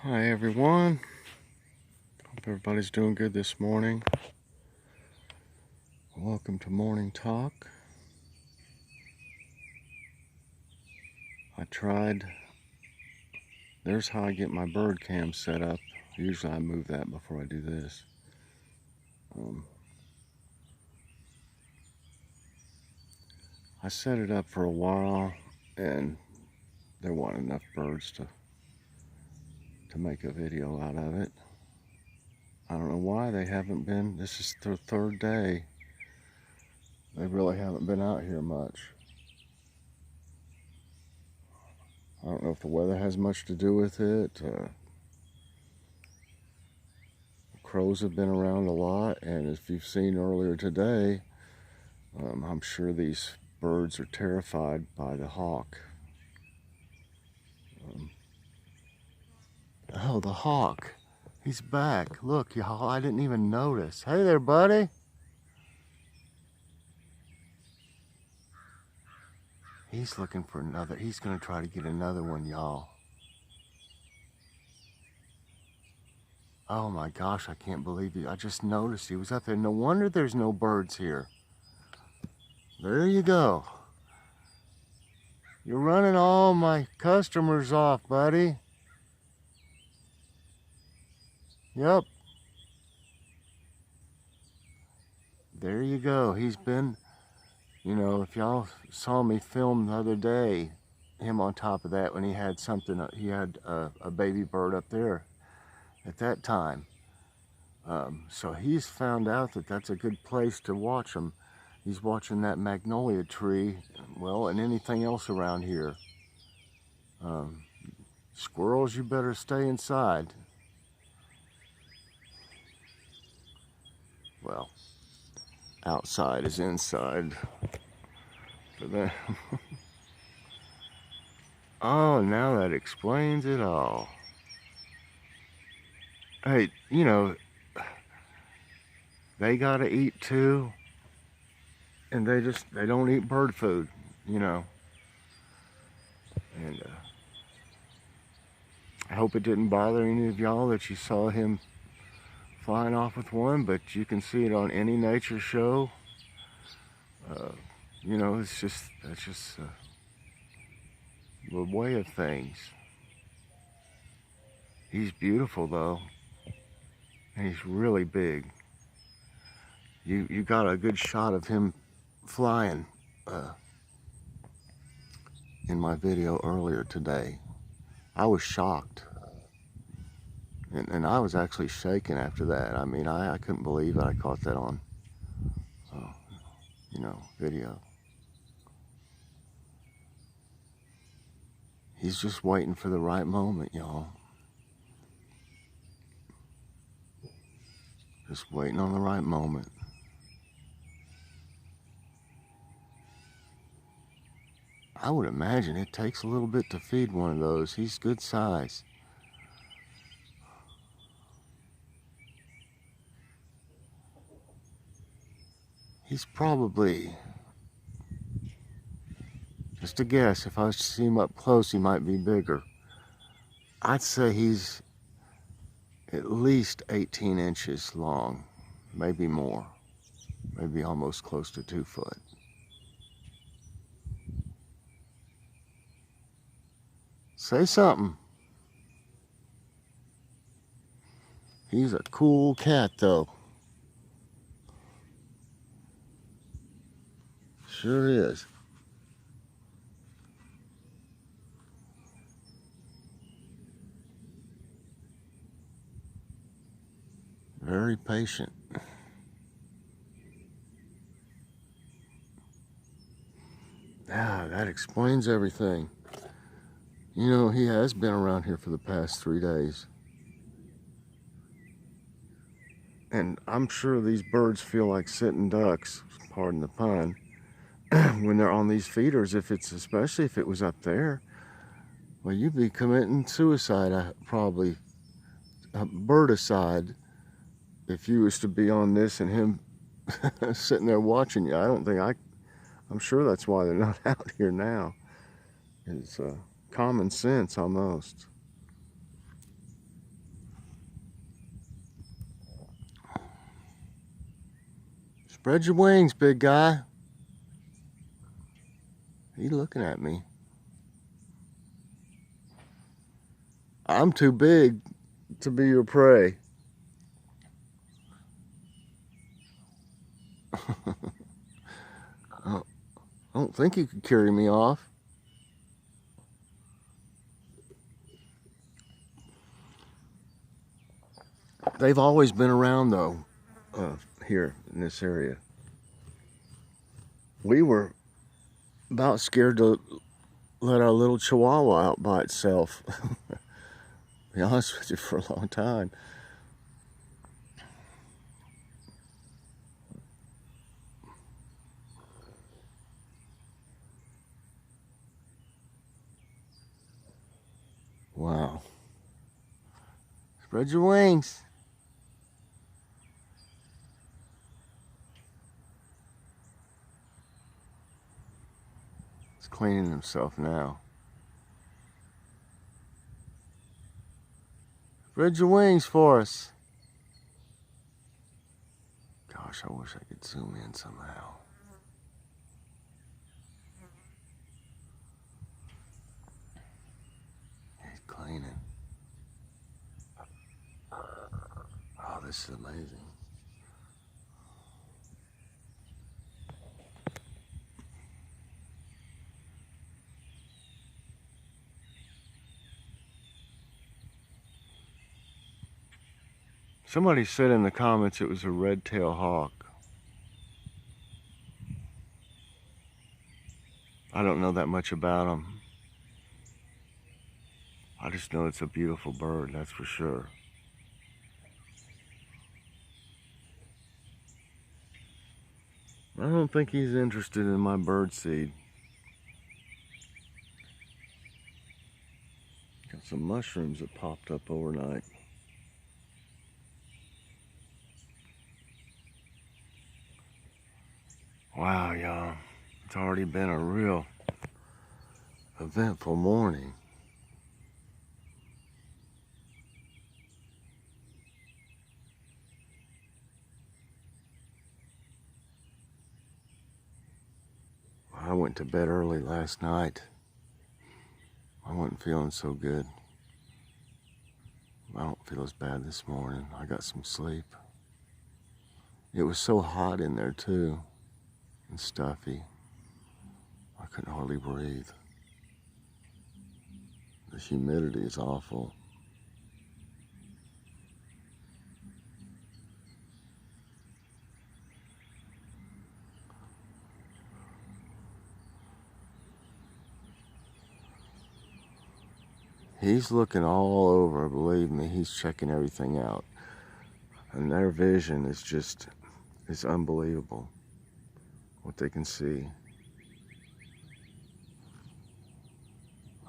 Hi everyone, hope everybody's doing good this morning. Welcome to Morning Talk. There's how I get my bird cam set up. Usually I move that before I do this. I set it up for a while and there weren't enough birds to make a video out of it. I don't know why they haven't been. This is their third day. They really haven't been out here much. I don't know if the weather has much to do with it. Crows have been around a lot, and if you've seen earlier today, I'm sure these birds are terrified by the hawk. Oh, the hawk. He's back. Look, y'all, I didn't even notice. Hey there, buddy. He's looking for another. He's going to try to get another one, y'all. Oh my gosh, I can't believe it. I just noticed he was up there. No wonder there's no birds here. There you go. You're running all my customers off, buddy. Yep. There you go. He's been, you know, if y'all saw me film the other day, him on top of that when he had something, he had a baby bird up there at that time. So he's found out that that's a good place to watch him. He's watching that magnolia tree, well, and anything else around here. Squirrels, you better stay inside. Well, outside is inside for them. Oh, now that explains it all. Hey, you know, they gotta eat too, and they don't eat bird food, you know. And I hope it didn't bother any of y'all that you saw him flying off with one, but you can see it on any nature show. You know, that's just the way of things. He's beautiful though, and he's really big. You got a good shot of him flying in my video earlier today. I was shocked, and I was actually shaking after that. I mean, I couldn't believe it. I caught that on you know, video. He's just waiting for the right moment, y'all. Just waiting on the right moment. I would imagine it takes a little bit to feed one of those. He's good size. He's probably, just a guess, if I was to see him up close, he might be bigger. I'd say he's at least 18 inches long, maybe more, maybe almost close to 2 foot. Say something. He's a cool cat though. Sure is. Very patient. Ah, that explains everything. You know, he has been around here for the past 3 days. And I'm sure these birds feel like sitting ducks, pardon the pun, when they're on these feeders, especially if it was up there. Well, you'd be committing suicide, probably, birdicide, if you was to be on this and him sitting there watching you. I'm sure that's why they're not out here now. It's common sense almost. Spread your wings, big guy. He's looking at me. I'm too big to be your prey. I don't think you could carry me off. They've always been around though, here in this area. We were about scared to let our little chihuahua out by itself. To be honest with you, for a long time. Wow. Spread your wings. He's cleaning himself now. Spread your wings for us. Gosh, I wish I could zoom in somehow. He's cleaning. Oh, this is amazing. Somebody said in the comments it was a red-tailed hawk. I don't know that much about them. I just know it's a beautiful bird, that's for sure. I don't think he's interested in my bird seed. Got some mushrooms that popped up overnight. Wow, y'all. It's already been a real eventful morning. I went to bed early last night. I wasn't feeling so good. I don't feel as bad this morning. I got some sleep. It was so hot in there too, and stuffy. I couldn't hardly breathe. The humidity is awful. He's looking all over, believe me, he's checking everything out. And their vision is just, it's unbelievable what they can see.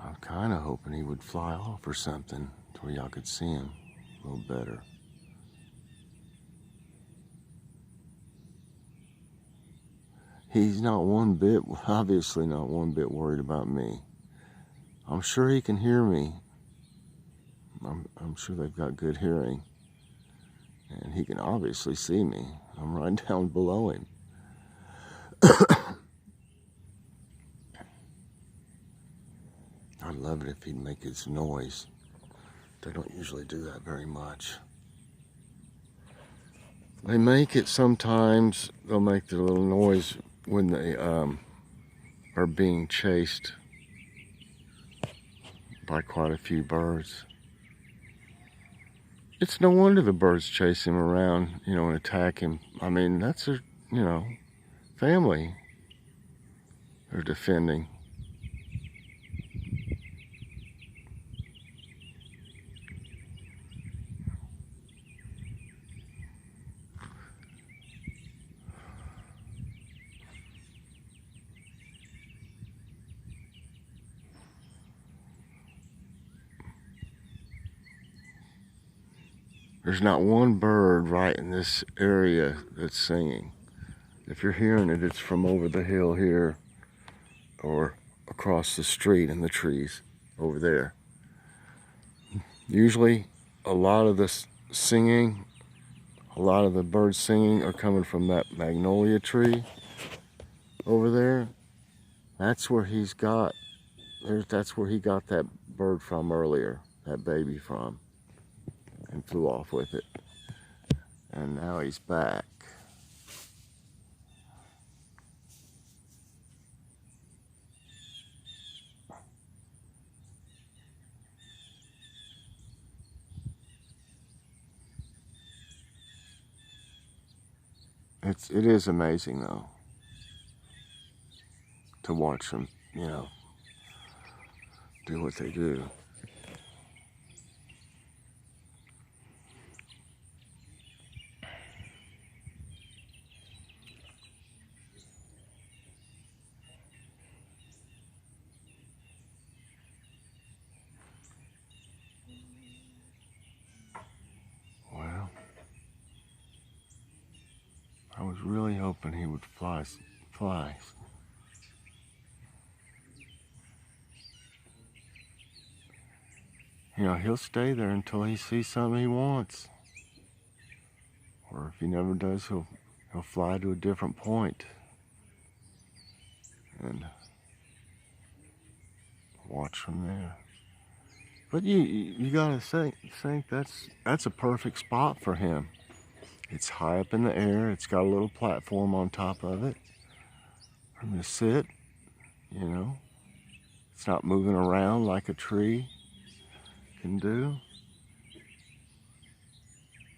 I'm kind of hoping he would fly off or something to where y'all could see him a little better. He's not one bit, obviously not one bit worried about me. I'm sure he can hear me. I'm sure they've got good hearing. And he can obviously see me. I'm right down below him. I'd love it if he'd make his noise. They don't usually do that very much. They make it sometimes. They'll make their little noise when they are being chased by quite a few birds. It's no wonder the birds chase him around, you know, and attack him. I mean, that's their, you know, family they're defending. There's not one bird right in this area that's singing. If you're hearing it, it's from over the hill here or across the street in the trees over there. Usually a lot of the singing A lot of the birds singing are coming from that magnolia tree over there. That's where that's where he got that bird from earlier, that baby from, and flew off with it. And now he's back. It is amazing though to watch them, you know, do what they do. Well, I was really hoping he would fly. You know, he'll stay there until he sees something he wants. Or if he never does, he'll fly to a different point and watch from there. But you gotta think that's a perfect spot for him. It's high up in the air. It's got a little platform on top of it for him to sit. You know, it's not moving around like a tree can do.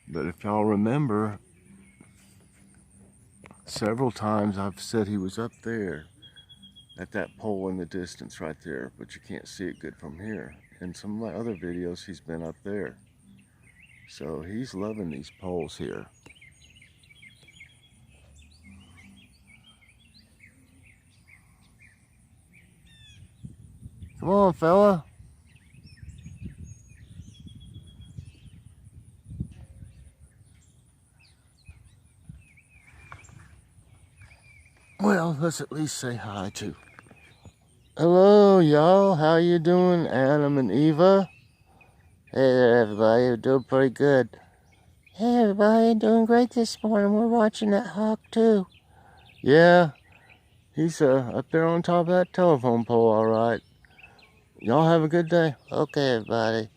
But if y'all remember, several times I've said he was up there at that pole in the distance right there, but you can't see it good from here. In some of my other videos, he's been up there. So he's loving these poles here. Come on, fella. Well, let's at least say hi to. Hello, y'all. How you doing, Adam and Eva? Hey there, everybody. You're doing pretty good. Hey, everybody. Doing great this morning. We're watching that hawk, too. Yeah, he's up there on top of that telephone pole, all right. Y'all have a good day. Okay, everybody.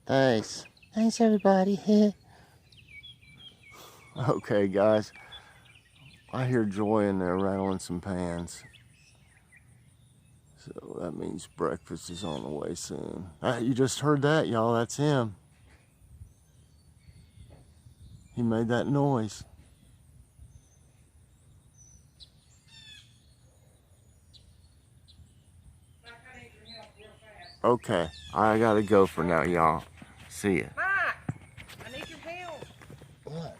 Thanks. Thanks, everybody. Okay, guys. I hear Joy in there rattling some pans. So that means breakfast is on the way soon. You just heard that, y'all. That's him. He made that noise. Okay, I gotta go for now, y'all. See ya. Mike, I need your help. What?